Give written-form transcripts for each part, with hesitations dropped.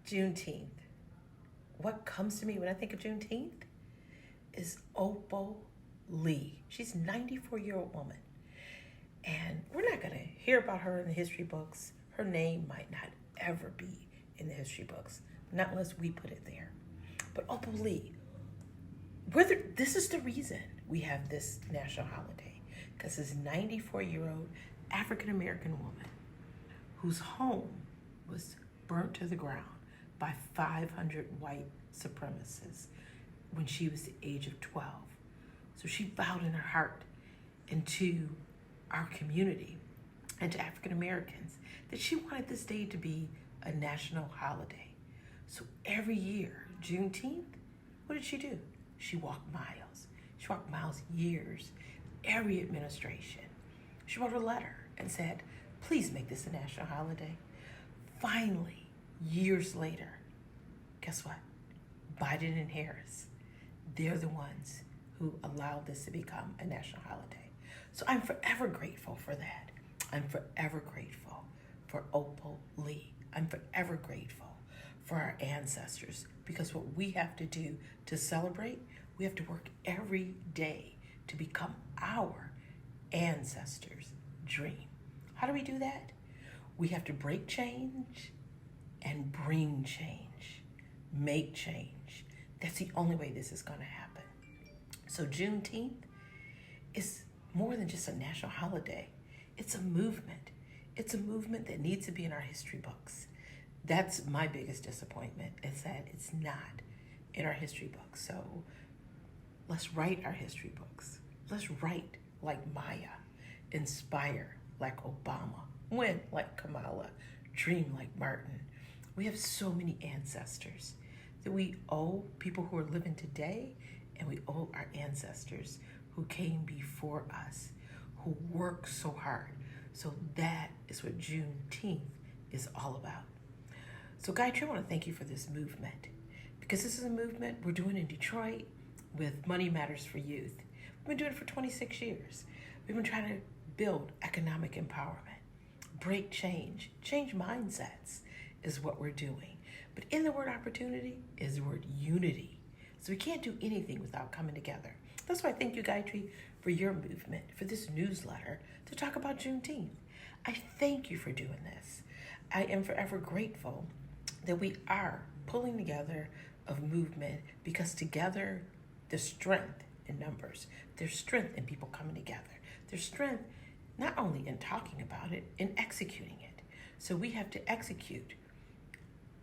Juneteenth. What comes to me when I think of Juneteenth is Opal Lee. She's a 94-year-old woman. And we're not going to hear about her in the history books. Her name might not ever be in the history books, not unless we put it there. But Opal Lee, this is the reason we have this national holiday, because this 94-year-old African-American woman whose home was burnt to the ground by 500 white supremacists when she was the age of 12. So she vowed in her heart and to our community and to African Americans that she wanted this day to be a national holiday. So every year, Juneteenth, what did she do? She walked miles. She walked miles years. Every administration. She wrote a letter and said, please make this a national holiday. Finally, years later, guess what? Biden and Harris, they're the ones who allowed this to become a national holiday. So I'm forever grateful for that. I'm forever grateful for Opal Lee. I'm forever grateful for our ancestors, because what we have to do to celebrate, we have to work every day to become our ancestors' dream. How do we do that? We have to break change and bring change, make change. That's the only way this is going to happen. So Juneteenth is more than just a national holiday. It's a movement. It's a movement that needs to be in our history books. That's my biggest disappointment, is that it's not in our history books. So let's write our history books. Let's write like Maya, inspire like Obama, win like Kamala, dream like Martin. We have so many ancestors that we owe people who are living today, and we owe our ancestors who came before us, who worked so hard. So that is what Juneteenth is all about. So Gayatri, I want to thank you for this movement, because this is a movement we're doing in Detroit with Money Matters for Youth. We've been doing it for 26 years. We've been trying to build economic empowerment, break change mindsets is what we're doing. But in the word opportunity is the word unity. So we can't do anything without coming together. That's why I thank you, Gayatri, for your movement, for this newsletter to talk about Juneteenth. I thank you for doing this. I am forever grateful that we are pulling together a movement, because together there's strength in numbers. There's strength in people coming together. There's strength not only in talking about it, in executing it. So we have to execute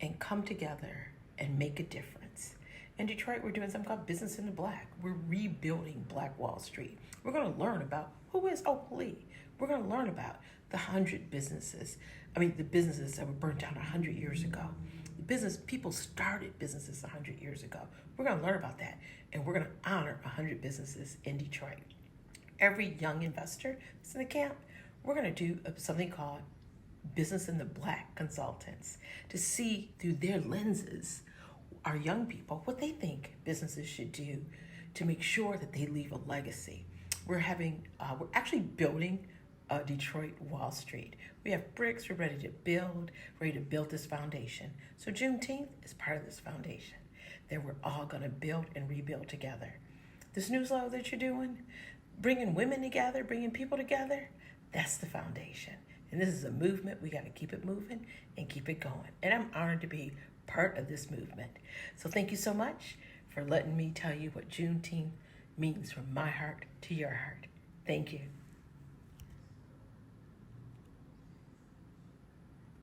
and come together and make a difference. In Detroit, we're doing something called Business in the Black. We're rebuilding Black Wall Street. We're going to learn about who is Opal Lee. We're going to learn about the businesses that were burnt down 100 years ago. People started businesses 100 years ago. We're going to learn about that, and we're going to honor 100 businesses in Detroit. Every young investor that's in the camp, we're going to do something called Business in the Black Consultants, to see through their lenses, our young people, what they think businesses should do to make sure that they leave a legacy. We're actually building a Detroit Wall Street. We have bricks, we're ready to build this foundation. So Juneteenth is part of this foundation that we're all gonna build and rebuild together. This newsletter that you're doing, bringing women together, bringing people together, that's the foundation. And this is a movement. We gotta keep it moving and keep it going. And I'm honored to be part of this movement. So thank you so much for letting me tell you what Juneteenth means from my heart to your heart. Thank you.